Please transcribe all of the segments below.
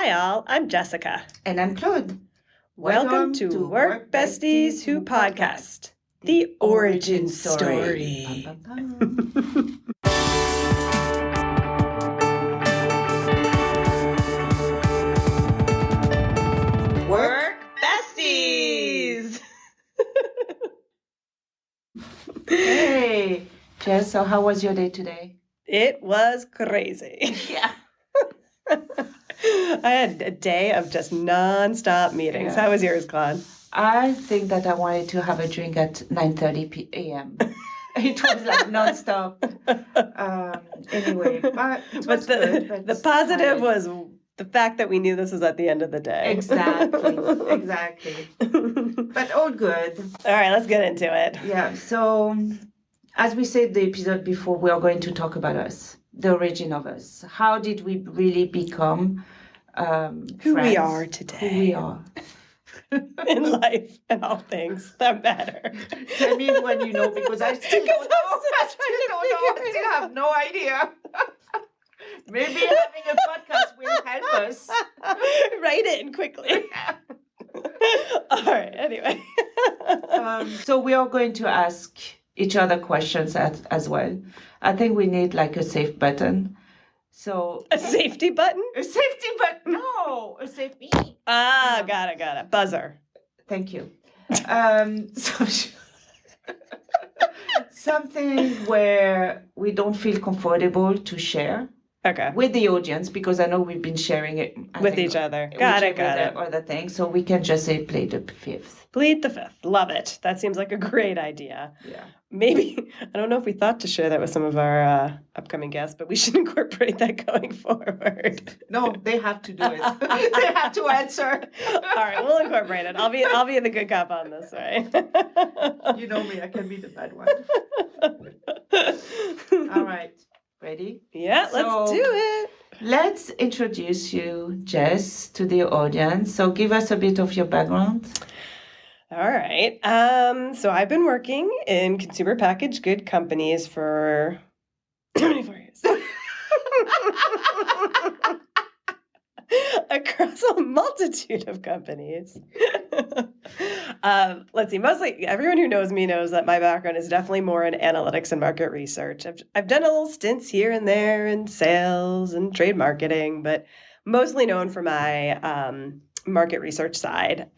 Hi all, I'm Jessica. And I'm Claude. Welcome to Work Besties Who Podcast, the origin story. Bum, bum, bum. Work Besties! Hey, Jess, so how was your day today? It was crazy. Yeah. I had a day of just non-stop meetings. Yeah. How was yours, Claude? I think that I wanted to have a drink at 9:30 a.m. It was like non-stop. Anyway, but it was good. But the positive tired. was the fact that we knew this was at the end of the day. Exactly. But all good. All right, let's get into it. Yeah, so as we said the episode before, we are going to talk about us, the origin of us. How did we really become Who we friends? are today. Who we are. In life and all things that matter. Tell me when you know, because I still don't know. I still have no idea. Maybe having a podcast will help us. Write it in quickly. All right, anyway. So we are going to ask each other questions as well. I think we need like a safe button. So A safety button? a safety button? No, a safety. Ah, got it. Buzzer. Thank you. So something where we don't feel comfortable to share Okay. with the audience, because I know we've been sharing it With each other. Got it. Other things, so we can just say play the fifth. Plead the fifth. Love it. That seems like a great idea. Yeah. Maybe, I don't know if we thought to share that with some of our upcoming guests, but we should incorporate that going forward. No, they have to do it. They have to answer. All right, we'll incorporate it. I'll be the good cop on this, right? You know me, I can be the bad one. All right. Ready? Yeah, let's do it. Let's introduce you, Jess, to the audience. So give us a bit of your background. All right. So I've been working in consumer packaged good companies for 24 years. Across a multitude of companies. Let's see. Mostly everyone who knows me knows that my background is definitely more in analytics and market research. I've done a little stints here and there in sales and trade marketing, but mostly known for my market research side.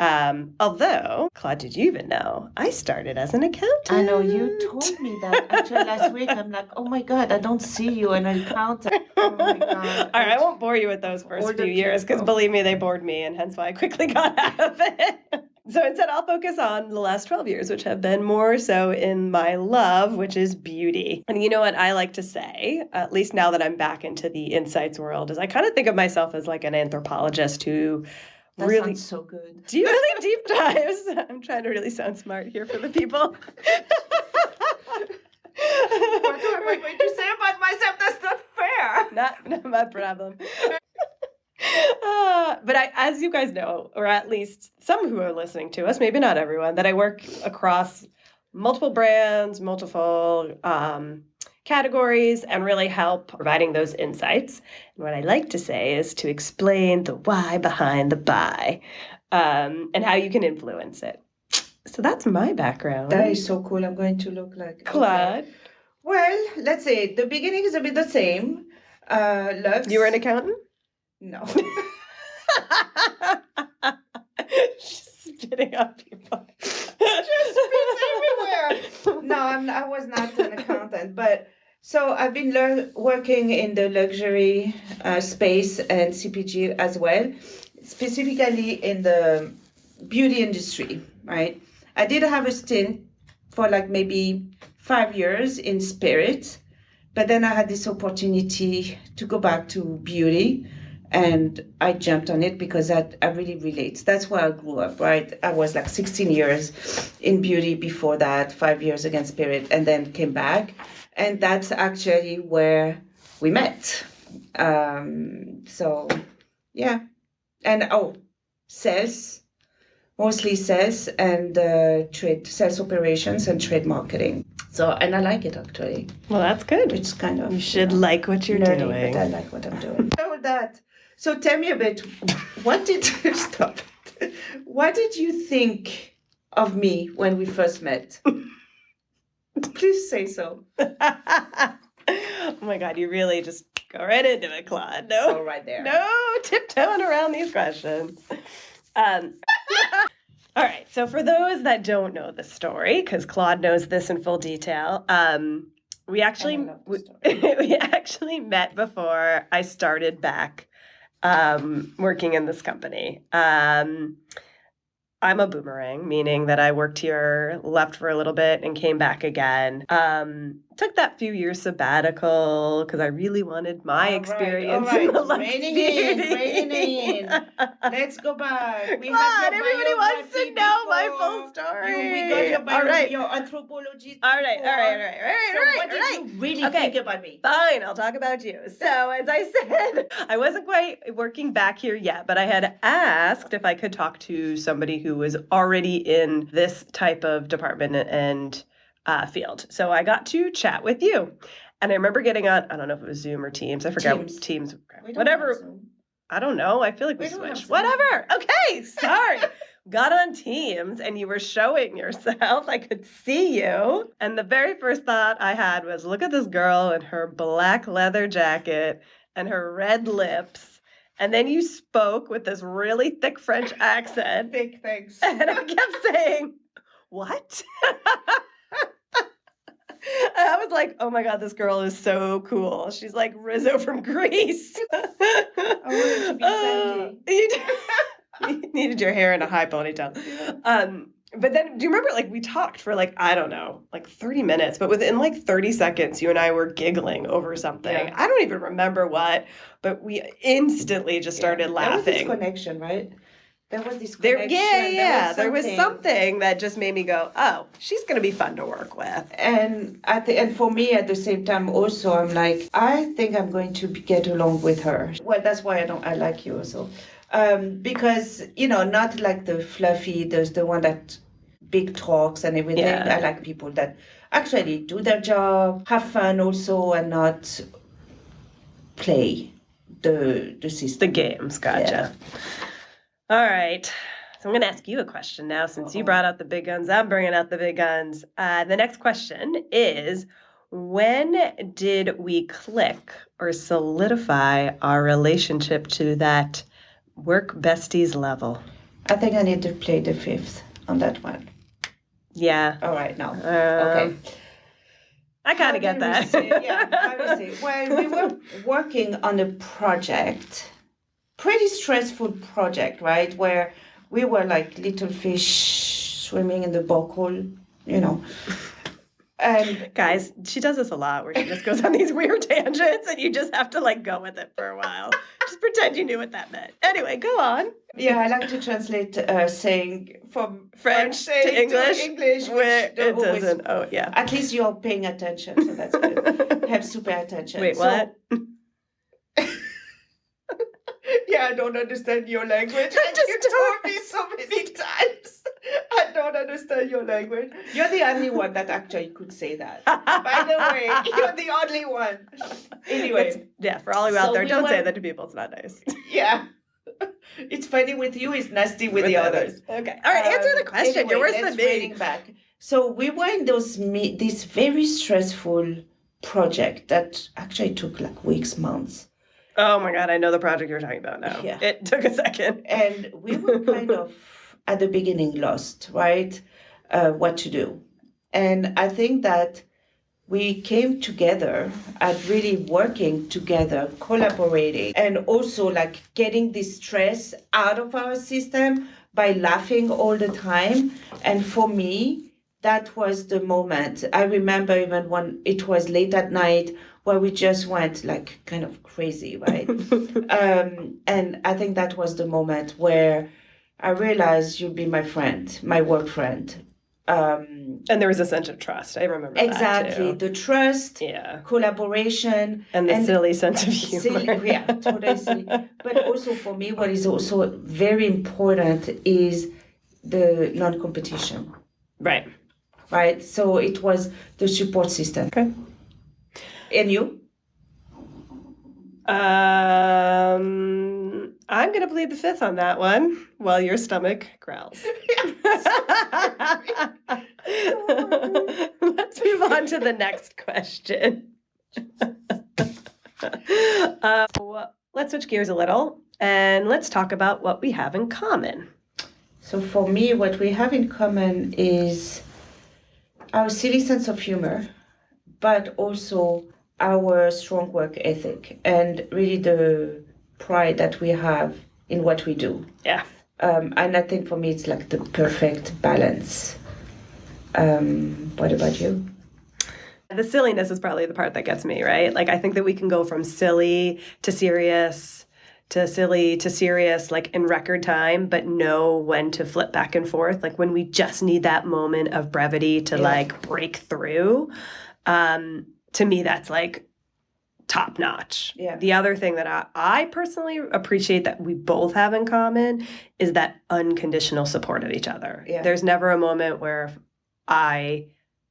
Although, Claude, did you even know I started as an accountant? I know, you told me that actually last week. I'm like, oh my God, I don't see you an accountant. Oh my God. All right, I won't bore you with those first few years because believe me, they bored me, and hence why I quickly got out of it. So instead, I'll focus on the last 12 years, which have been more so in my love, which is beauty. And you know what I like to say, at least now that I'm back into the insights world, is I kind of think of myself as like an anthropologist who That really sounds so good. do really deep dives. I'm trying to really sound smart here for the people. What am I going to say about myself? That's not fair. Not my problem. But as you guys know, or at least some who are listening to us, maybe not everyone, that I work across multiple brands, multiple categories, and really help providing those insights. And what I like to say is to explain the why behind the buy, and how you can influence it. So that's my background. That is so cool. I'm going to look like Claude. Okay. Well, let's say the beginning is a bit the same. Lux. You were an accountant? No. Spitting up people. Just spits everywhere. No, I was not an accountant, but so I've been working in the luxury space and CPG as well, specifically in the beauty industry, right? I did have a stint for like maybe 5 years in spirit, but then I had this opportunity to go back to beauty. And I jumped on it because I really relate. That's where I grew up, right? I was like 16 years in beauty before that, 5 years again spirit, and then came back. And that's actually where we met. So, yeah. And, sales, mostly sales and trade, sales operations and trade marketing. So, and I like it actually. Well, that's good. It's kind of... You should like what you're nerdy, doing. but I like what I'm doing. So that... So tell me a bit, what did stop? What did you think of me when we first met? Please say so. Oh my God, you really just go right into it, Claude. No, Go right there. no tiptoeing around these questions. All right, so for those that don't know the story, because Claude knows this in full detail, we actually we actually met before I started back working in this company. I'm a boomerang, meaning that I worked here, left for a little bit, and came back again. Took that few years sabbatical because I really wanted my experience in the Lux beauty. Reining in. Let's go back. We Claude, everybody wants to know my full story. We got your anthropology. All right. So what did you really think about me? Fine, I'll talk about you. So as I said, I wasn't quite working back here yet, but I had asked if I could talk to somebody who was already in this type of department and field. So I got to chat with you. And I remember getting on, I don't know if it was Zoom or Teams. I forgot. Teams. Whatever. I don't know. I feel like we switched. Whatever. Okay. Sorry. Got on Teams and you were showing yourself. I could see you. And the very first thought I had was, look at this girl in her black leather jacket and her red lips. And then you spoke with this really thick French accent. Thick, thanks. And I kept saying, what? And I was like, oh my God, this girl is so cool. She's like Rizzo from Greece. I wanted to be Sandy. You needed your hair in a high ponytail. But then, do you remember, like, we talked for, like, I don't know, like 30 minutes, but within, like, 30 seconds, you and I were giggling over something. Yeah. I don't even remember what, but we instantly just started laughing. There was this connection, right? There was this connection. There was something that just made me go, oh, she's going to be fun to work with. And and for me, at the same time, also, I'm like, I think I'm going to get along with her. Well, that's why I like you also. Because, not like the fluffy, there's the one that big talks and everything. Yeah. I like people that actually do their job, have fun also, and not play the system. The games, gotcha. Yeah. All right. So I'm going to ask you a question now. Since you brought out the big guns, I'm bringing out the big guns. The next question is, when did we click or solidify our relationship to that work besties level? I think I need to play the fifth on that one. Yeah. All right, now. Okay. I kind of get that. How do you say? Well, we were working on a project, pretty stressful project, right? Where we were like little fish swimming in the bottle, And guys, she does this a lot where she just goes on these weird tangents and you just have to like go with it for a while. Just pretend you knew what that meant. Anyway, go on. Yeah, I like to translate saying from French to English. Where it doesn't. Oh, yeah. At least you're paying attention, so that's good. Helps to pay attention. Wait, what? Yeah, I don't understand your language. You told me so many times. I don't understand your language. You're the only one that actually could say that. By the way, you're the only one. Anyway. For all of you out there, don't say that to people. It's not nice. Yeah. It's funny with you, it's nasty with the others. Okay. All right, answer the question. Anyway, you're worse than me. Back. So we were in this very stressful project that actually took like weeks, months. Oh my God, I know the project you're talking about now. Yeah. It took a second. And we were kind of, at the beginning, lost, right? What to do. And I think that we came together at really working together, collaborating, and also like getting the stress out of our system by laughing all the time. And for me, that was the moment. I remember even when it was late at night, where we just went like kind of crazy, right? And I think that was the moment where I realized you'd be my friend, my work friend. And there was a sense of trust. I remember exactly that too. The trust, collaboration, and the silly sense of humor. Totally silly. But also for me, what is also very important is the non-competition. Right. So it was the support system. Okay. And you? I'm going to plead the fifth on that one while your stomach growls. Let's move on to the next question. Let's switch gears a little and let's talk about what we have in common. So for me, what we have in common is our silly sense of humor, but also our strong work ethic and really the pride that we have in what we do. Yeah. And I think for me, it's like the perfect balance. What about you? The silliness is probably the part that gets me, right? Like, I think that we can go from silly to serious to silly to serious, like in record time, but know when to flip back and forth. Like when we just need that moment of brevity to like break through. To me, that's like top notch. Yeah. The other thing that I personally appreciate that we both have in common is that unconditional support of each other. Yeah. There's never a moment where I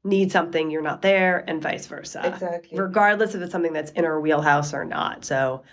need something, you're not there, and vice versa. Exactly. Regardless if it's something that's in our wheelhouse or not. So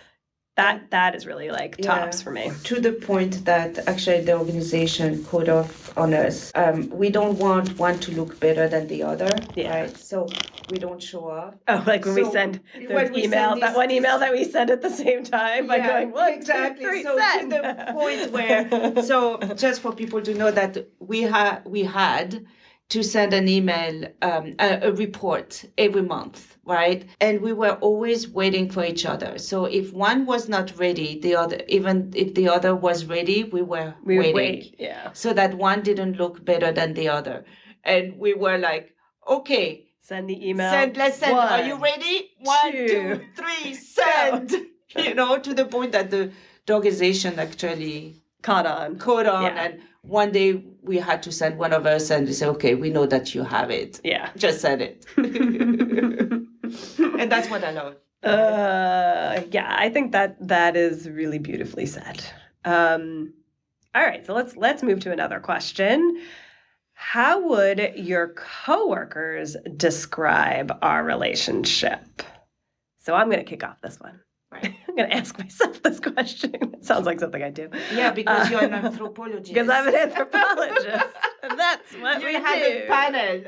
that is really like tops for me. To the point that actually the organization code off on us. We don't want one to look better than the other, right? So we don't show up. Oh, like when we send those emails, that one email that we send at the same time by going, one, exactly. 2, 3, so send. To the point where, so just for people to know that we had to send an email, a report every month, right? And we were always waiting for each other. So if one was not ready, the other, even if the other was ready, we were waiting. Wait, yeah. So that one didn't look better than the other. And we were like, okay. Send the email. Let's send. One, Are you ready? 1, 2, 3, send. To the point that the organization actually caught on. Yeah. And one day we had to send one of us and they said, okay, we know that you have it. Yeah. Just send it. And that's what I love. Yeah, I think that is really beautifully said. All right, so let's move to another question. How would your coworkers describe our relationship? So I'm going to kick off this one. Right. I'm going to ask myself this question. It sounds like something I do. Yeah, because you're an anthropologist. Because I'm an anthropologist. And that's what we had do. a panel.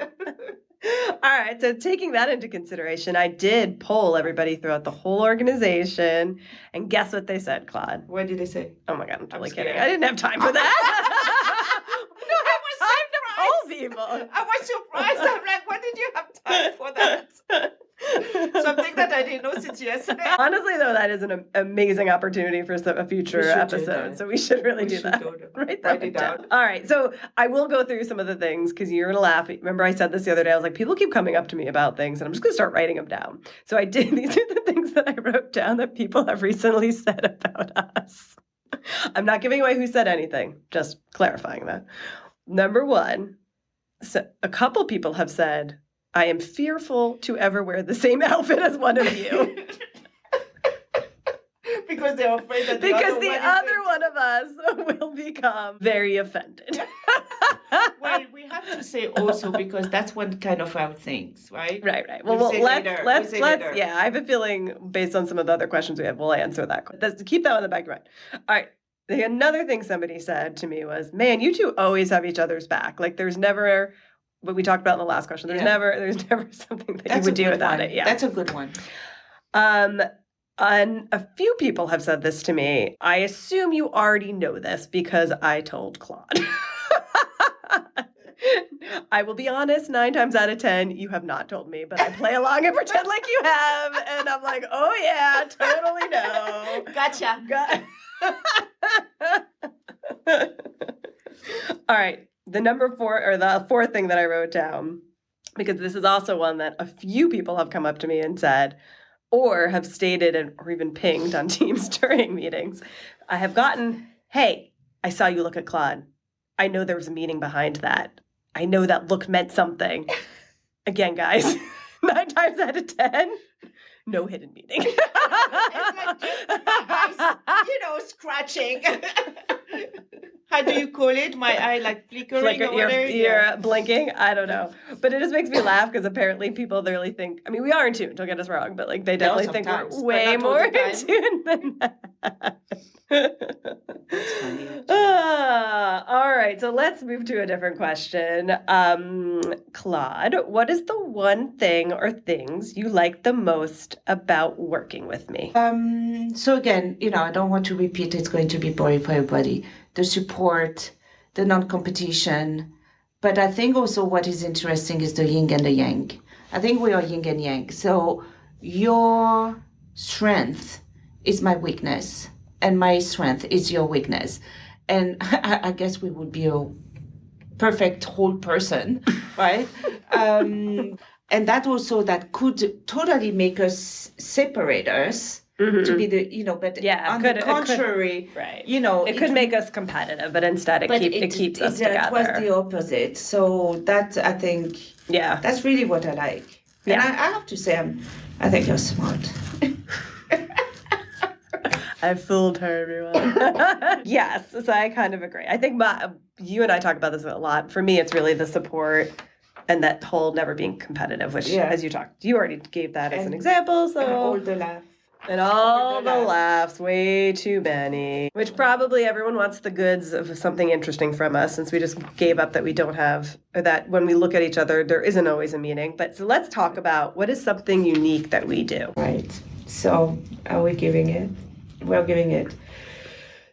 All right, so taking that into consideration, I did poll everybody throughout the whole organization. And guess what they said, Claude? What did they say? Oh my God, I'm totally kidding. I didn't have time for that. No, I was surprised. Poll people. I was surprised. I'm like, why did you have time for that? Something that I didn't know since yesterday. Honestly, though, that is an amazing opportunity for a future episode. So we should really do that. Write it down. All right. So I will go through some of the things because you're going to laugh. Remember I said this the other day. I was like, people keep coming up to me about things and I'm just going to start writing them down. So I did. These are the things that I wrote down that people have recently said about us. I'm not giving away who said anything. Just clarifying that. Number one, so a couple people have said, I am fearful to ever wear the same outfit as one of you. Because they're afraid that the other one of us will become very offended. Well, we have to say also because that's one kind of our things, right? Right. Well, let's yeah, I have a feeling based on some of the other questions we have, we'll answer that. Keep that in the back of your mind. All right. Another thing somebody said to me was, man, you two always have each other's back. Like there's never what we talked about in the last question. There's never something that you would do without it. Yeah. That's a good one. And a few people have said this to me. I assume you already know this because I told Claude. I will be honest, 9 times out of 10, you have not told me, but I play along and pretend like you have. And I'm like, oh yeah, totally no. Gotcha. All right. The number 4 or the 4th thing that I wrote down, because this is also one that a few people have come up to me and said, or have stated or even pinged on Teams during meetings. I have gotten, hey, I saw you look at Claude. I know there was a meaning behind that. I know that look meant something. Again, guys, 9 times out of 10, no hidden meaning. It's like just scratching. How do you call it? My eye like flickering or whatever? You're blinking? I don't know. But it just makes me laugh because apparently people really think, I mean, we are in tune, don't get us wrong, but like they definitely think we're way more in tune than that. That's funny. All right, so let's move to a different question. Claude, what is the one thing or things you like the most about working with me? So again, I don't want to repeat. It's going to be boring for everybody. The support, the non-competition, but I think also what is interesting is the yin and the yang. I think we are yin and yang. So your strength is my weakness, and my strength is your weakness. And I guess we would be a perfect whole person, right? And that also that could totally make us separate us to be the but on the contrary, right? It could make us competitive, but instead it keeps us together. It was the opposite. So that I think that's really what I like. And I have to say I think you're smart. I fooled her, everyone. Yes, so I kind of agree. I think you and I talk about this a lot. For me, it's really the support and that whole never being competitive, which, as you already gave that as an example. So and all the laugh. And all the laughs, way too many. Which probably everyone wants the goods of something interesting from us, since we just gave up that we don't have, or that when we look at each other, there isn't always a meaning. But so let's talk about what is something unique that we do. Right. So are we giving it? We're giving it.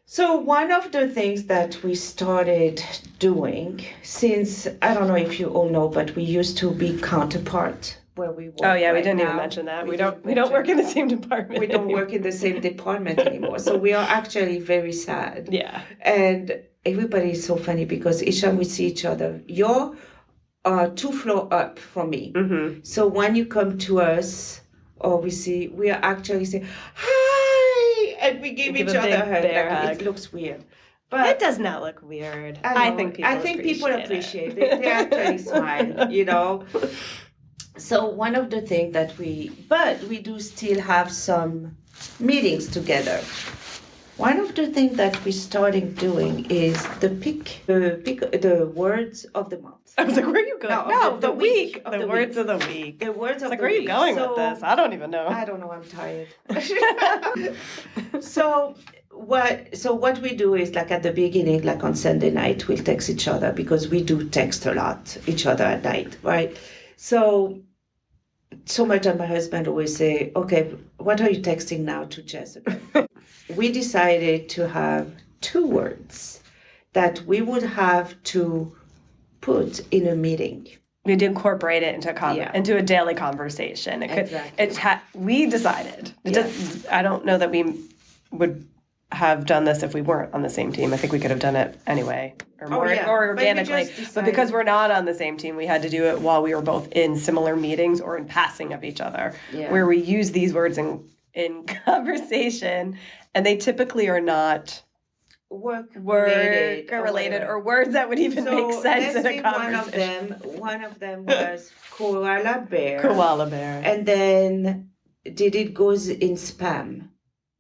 So one of the things that we started doing since, I don't know if you all know, but we used to be counterpart where we work. Oh yeah, we didn't even mention that. We don't work in the same department. We don't work in the same department anymore. So we are actually very sad. Yeah. And everybody is so funny because each time we see each other, you're 2 floors up from me. Mm-hmm. So when you come to us or we are actually saying, hi, and we give each other a hug. It looks weird. But it does not look weird. I think people appreciate it. They actually smile, So one of the things that we do still have some meetings together. One of the things that we started doing is the words of the month. I was like, where are you going? No, the week. The words of the week. The words of the week. Where are you going with this? I don't even know. I don't know. I'm tired. So what we do is like at the beginning, like on Sunday night, we'll text each other because we do text a lot each other at night, right? So much that my husband always say, okay, what are you texting now to Jessica? We decided to have 2 words that we would have to put in a meeting. We'd incorporate it into a daily conversation. We decided. I don't know that we would have done this if we weren't on the same team. I think we could have done it anyway, or more organically. But because we're not on the same team, we had to do it while we were both in similar meetings or in passing of each other, where we use these words in conversation, and they typally are not work related or words that would even make sense in a conversation. One of them was koala bear. Koala bear. And then did it goes in spam?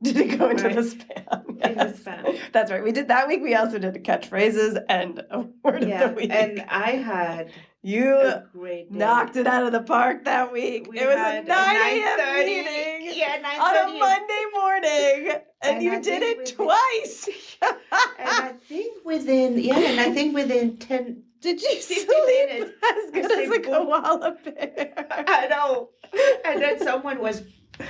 Did it go into the spam? Yes. In the spam. That's right. We did that week. We also did catchphrases and a word of the week. And I had a great day. Knocked it out of the park that week. It was a 9 a.m. meeting. Yeah, 9:30. On a Monday morning. And you did it twice. And I think within 10 did you sleep minutes as good as a koala bear? I know. And then someone was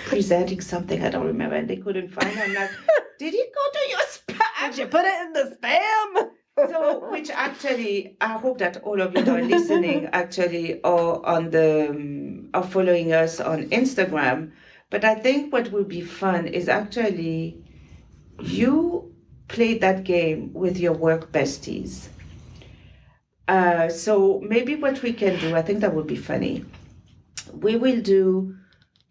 presenting something I don't remember, and they couldn't find it. I'm like, did it go to your spam? Did you put it in the spam? So, which actually, I hope that all of you that are listening actually are following us on Instagram. But I think what will be fun is actually you play that game with your work besties. So maybe what we can do, I think that would be funny. We will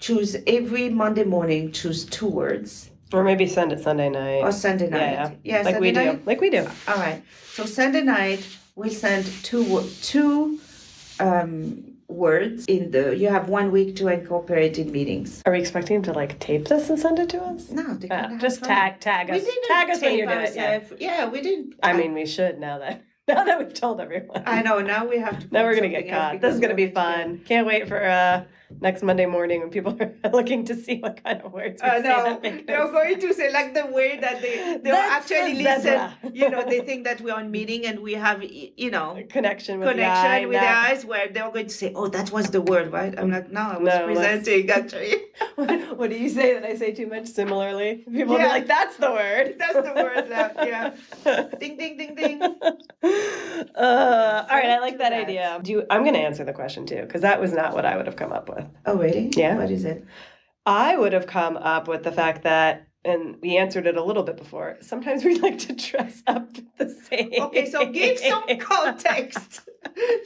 choose every Monday morning, choose 2 words. Or maybe send it Sunday night. Or Sunday night. Yeah, like we do. Like we do. All right. So Sunday night, we'll send 2 words you have 1 week to incorporate in meetings. Are we expecting them to tape this and send it to us? No, they can just tag us. Tag us when you do it. Yeah, we didn't. I mean, we should now that we've told everyone. I know. Now we have to. Now we're gonna get caught. This is gonna be fun. Can't wait for next Monday morning when people are looking to see what kind of words we say No, that make they're no going sense. to say like the way that they'll That's actually a listen. zebra. They think that we're on meeting and we have, Connection with the eye. connection with their eyes where they're going to say, oh, that was the word, right? I'm like, no, I was No, presenting actually. What do you say that I say too much similarly? People will be Yeah. like, that's the word. That's the word, yeah. Ding, ding, ding, ding. All right, I like do that that. idea. I'm going to answer the question too, because that was not what I would have come up with. Oh, really? Yeah. What is it? I would have come up with the fact that, and we answered it a little bit before, sometimes we like to dress up the same. Okay, so give some context.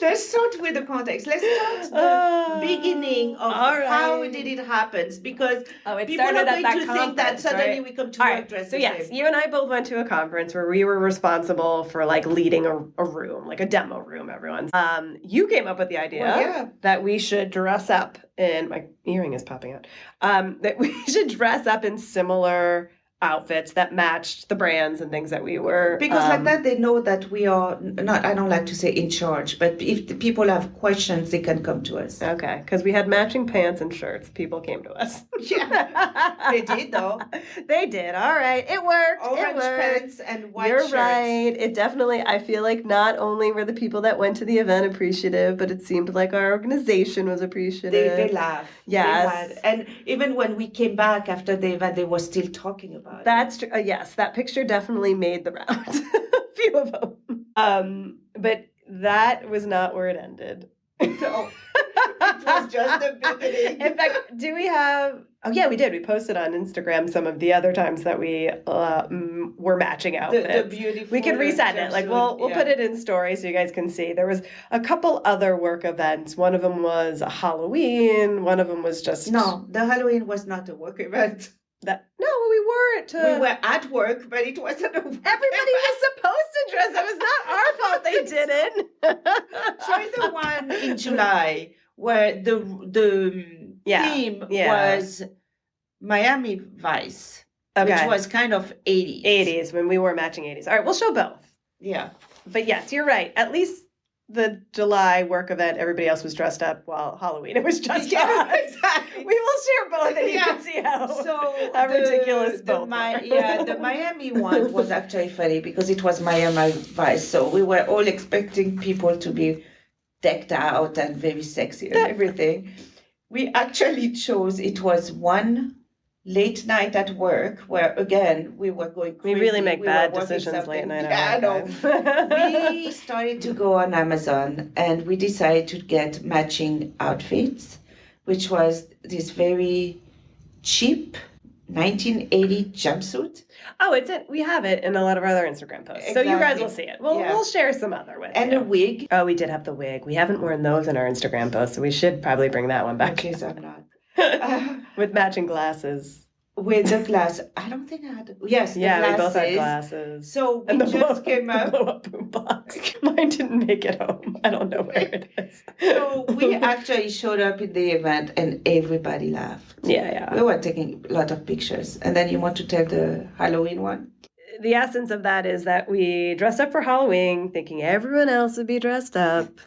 Let's start with the context. Let's start the beginning of how did it happen, because it people are started at going that to think that conference, suddenly right? we come to All work right, dressed so the yes, same. you and I both went to a conference where we were responsible for like leading a room, like a demo room, everyone's. You came up with the idea that we should dress up in, my earring is popping out, that we should dress up in similar outfits that matched the brands and things that we were. Because like that, they know that we are not, I don't like to say in charge, but if the people have questions, they can come to us. Okay, because we had matching pants and shirts. People came to us. Yeah, they did though. They did. All right, it worked. Orange pants and white You're shirts. right. It definitely, I feel like not only were the people that went to the event appreciative, but it seemed like our organization was appreciative. They laughed. Yes. And even when we came back after the event, they were still talking about That's true. Yes, that picture definitely made the round. A few of them. But that was not where it ended. No. It was just the beginning. In fact, do we have... Oh, yeah, we did. We posted on Instagram some of the other times that we were matching outfits. The beautiful... We can reset it. Like, we'll put it in story so you guys can see. There was a couple other work events. One of them was a Halloween. One of them was just... No, the Halloween was not a work event. No, we weren't. We were at work, but it wasn't a work Everybody was supposed to dress. It was not our fault they didn't. Try the one in July where the theme was Miami Vice, which was kind of 80s. 80s, when we were matching 80s. All right, we'll show both. Yeah. But yes, you're right. At least the July work event, everybody else was dressed up, while Halloween, it was just us. Exactly. We will share both, and you can see how ridiculous both were. The Miami one was actually funny because it was Miami Vice, so we were all expecting people to be decked out and very sexy and everything. We actually chose, it was one late night at work where, again, we were going crazy. We really make bad decisions late night at work. We started to go on Amazon and we decided to get matching outfits, which was this very cheap 1980 jumpsuit. Oh, we have it in a lot of our other Instagram posts. Exactly. So you guys will see it. We'll share some other with and you. A wig. Oh, we did have the wig. We haven't worn those in our Instagram posts, so we should probably bring that one back. Okay, so I'm not. With matching glasses. With the glass. I don't think I had... Yes, the glasses. Yeah, we both had glasses. So we just came up... The blow-up boombox. Mine didn't make it home. I don't know where it is. So we actually showed up in the event and everybody laughed. Yeah. We were taking a lot of pictures. And then you want to tell the Halloween one? The essence of that is that we dressed up for Halloween thinking everyone else would be dressed up.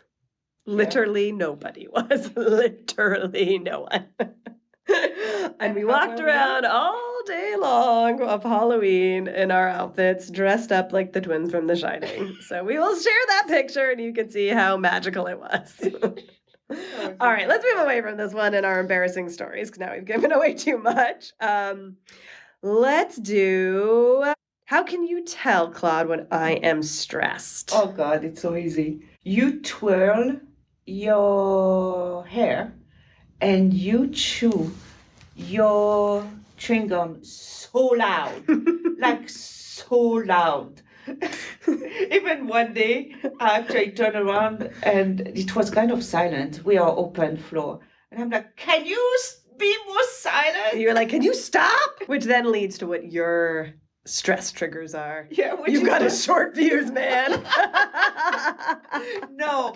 Literally nobody was. Literally no one. And we walked around all day long of Halloween in our outfits, dressed up like the twins from The Shining. So we will share that picture and you can see how magical it was. All right, let's move away from this one and our embarrassing stories, because now we've given away too much. Let's do... How can you tell, Claude, when I am stressed? Oh, God, it's so easy. You twirl your hair and you chew your chewing gum so loud, like so loud. Even one day, I actually turned around and it was kind of silent. We are open floor. And I'm like, can you be more silent? You're like, can you stop? Which then leads to what your stress triggers are. Yeah, you've got a short fuse, man. No,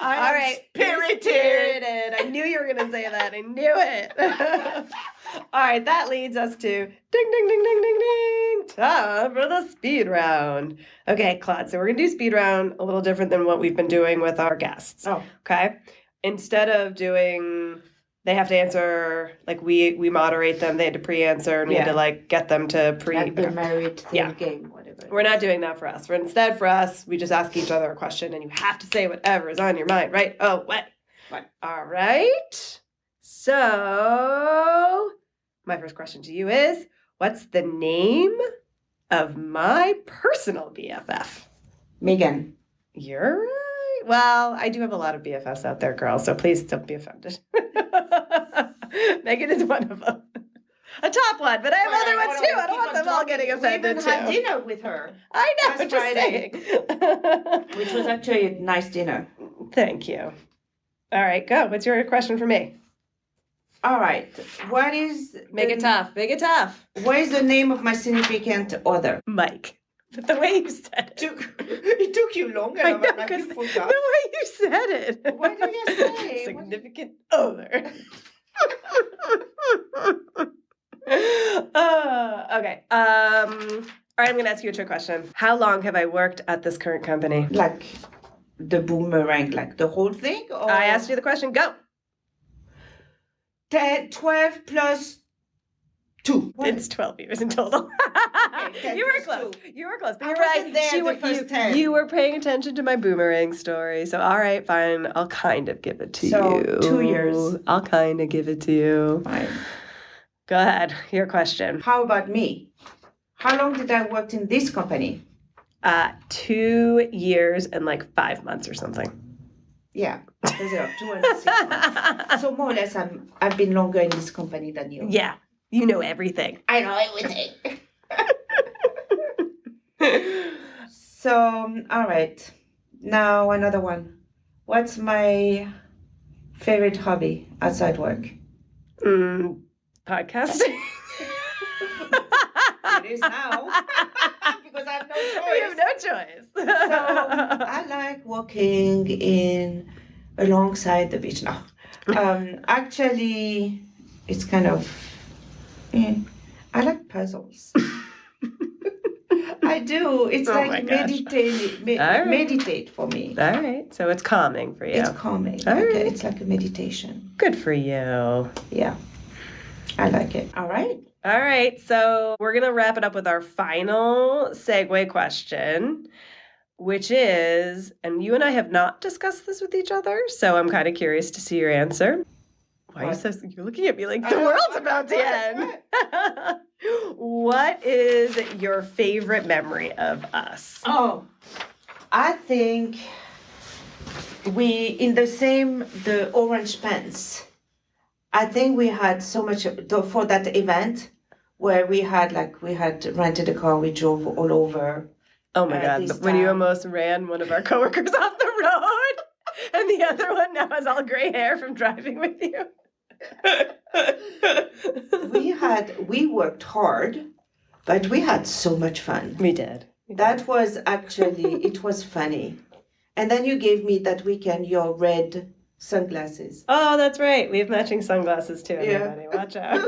I'm spirited. I knew you were gonna say that. I knew it. All right, that leads us to ding, ding, ding, ding, ding, ding. Time for the speed round. Okay, Claude. So we're gonna do speed round a little different than what we've been doing with our guests. Oh, okay. Instead of doing they have to answer, like we moderate them. They had to pre-answer, and we had to like get them to like the married thing game, whatever. We're not doing that for us. For us, we just ask each other a question, and you have to say whatever is on your mind, right? Oh, what? All right. So, my first question to you is, what's the name of my personal BFF? Megan. You're right. Well, I do have a lot of BFFs out there, girls, so please don't be offended. Megan is one of them. A top one, but I have other ones too. I don't want them all getting offended too. We even had dinner with her. I know, last Friday. Which was actually a nice dinner. Thank you. All right, go. What's your question for me? All right. What is... Make it tough. Make it tough. What is the name of my significant other? Mike. But the way you said it. It took you longer. I know, because the way you said it. What did you say? Significant other. Okay. All right, I'm going to ask you a trick question. How long have I worked at this current company? Like the boomerang, like the whole thing? Or... I asked you the question. Go. 12 plus 2. What? It's 12 years in total. Okay, you were close. 2. You were close. But I you're wasn't right. there the first 10. You were paying attention to my boomerang story. So, all right, fine. I'll kind of give it to you. So, 2 years. I'll kind of give it to you. Fine. Go ahead. Your question. How about me? How long did I work in this company? 2 years and like 5 months or something. Yeah, 2 and 6 months. So more or less, I've been longer in this company than you. Yeah, you know everything. I know everything. So, all right. Now another one. What's my favorite hobby outside work? Podcasting. It is now. Because I have no choice. You have no choice. So I like walking alongside the beach now. Actually, it's kind of, I like puzzles. I do. It's like meditate for me. All right. So it's calming for you. It's calming. All right. It's like a meditation. Good for you. Yeah. I like it. All right. All right. So we're going to wrap it up with our final segue question, which is, and you and I have not discussed this with each other, so I'm kind of curious to see your answer. Why are you so, you're looking at me like the world's about to end. What is your favorite memory of us? Oh, I think the orange pants. I think we had so much for that event where we had rented a car, we drove all over. Oh my God, when you almost ran one of our coworkers off the road and the other one now has all gray hair from driving with you. We worked hard, but we had so much fun. We did. That was actually, it was funny. And then you gave me that weekend your red sunglasses. Oh, that's right. We have matching sunglasses too, everybody. Yeah. Watch out.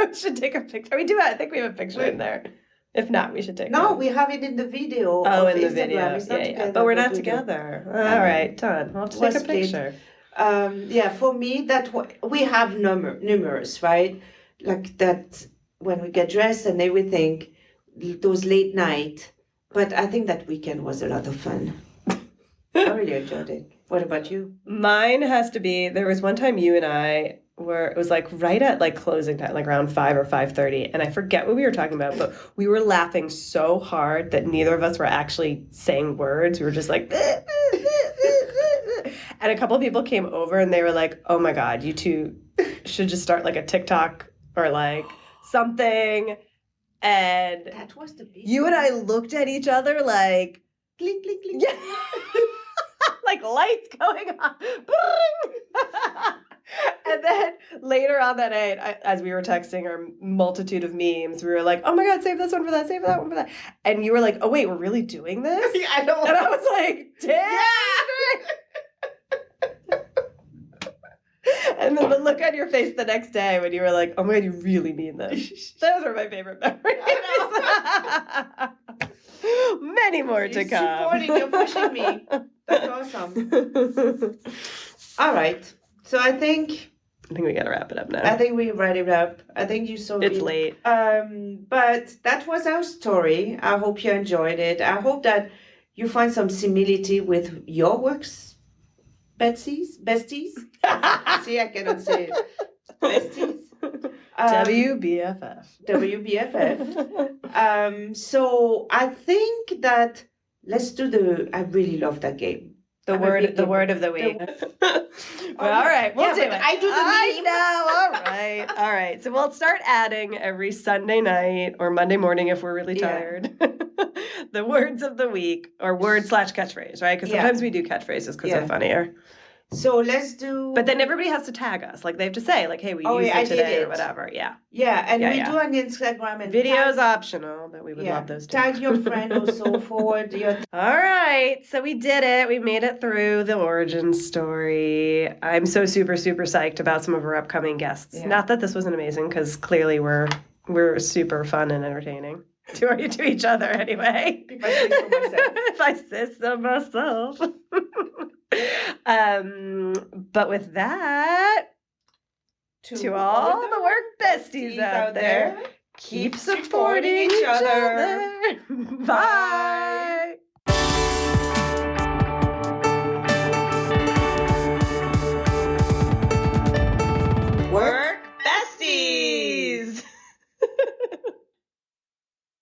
We should take a picture. We do. I think we have a picture in there. If not, we should take one. We have it in the video. Oh, in the Instagram. video. It's not together, but we're not together. All right, done. I'll have to take a picture. For me, we have numerous, right? Like that when we get dressed and everything, those late night. But I think that weekend was a lot of fun. I really enjoyed it. What about you? Mine has to be, there was one time you and I were, it was like right at like closing time, like around 5 or 5:30. And I forget what we were talking about, but we were laughing so hard that neither of us were actually saying words. We were just like, and a couple of people came over and they were like, oh my God, you two should just start like a TikTok or like something. And that was the big you and I looked at each other like, clink, clink, clink. yeah. Like lights going on. And then later on that night, as we were texting our multitude of memes, we were like, oh my God, save this one for that, save that one for that. And you were like, oh wait, we're really doing this? Yeah, I know. And I was like, damn. Yeah. And then the look on your face the next day when you were like, oh my God, you really mean this. Those are my favorite memories. Many more to come. You're pushing me. That's awesome. All right. So I think I think we got to wrap it up now. I think we read it up. I think you saw It's it. late. But that was our story. I hope you enjoyed it. I hope that you find some similarity with your works, besties. See, I cannot say it. Besties. WBFF. WBFF. So I think that let's do I really love that game. The word of the week. Well, all right, we'll do it. I do the I know. All right. So we'll start adding every Sunday night or Monday morning if we're really tired. The words of the week or word/catchphrase, right? Because sometimes we do catchphrases because they're funnier. So let's do. But then everybody has to tag us. Like they have to say, like, hey, we used it today or whatever. Yeah. Yeah, and we do on Instagram and videos optional, but we would love those too. Tag your friend also, forward your. All right, so we did it. We made it through the origin story. I'm so super psyched about some of our upcoming guests. Yeah. Not that this wasn't amazing, because clearly we're super fun and entertaining. To each other anyway. If I say so myself. But with that, to all the work besties out there, keep supporting each other. Bye.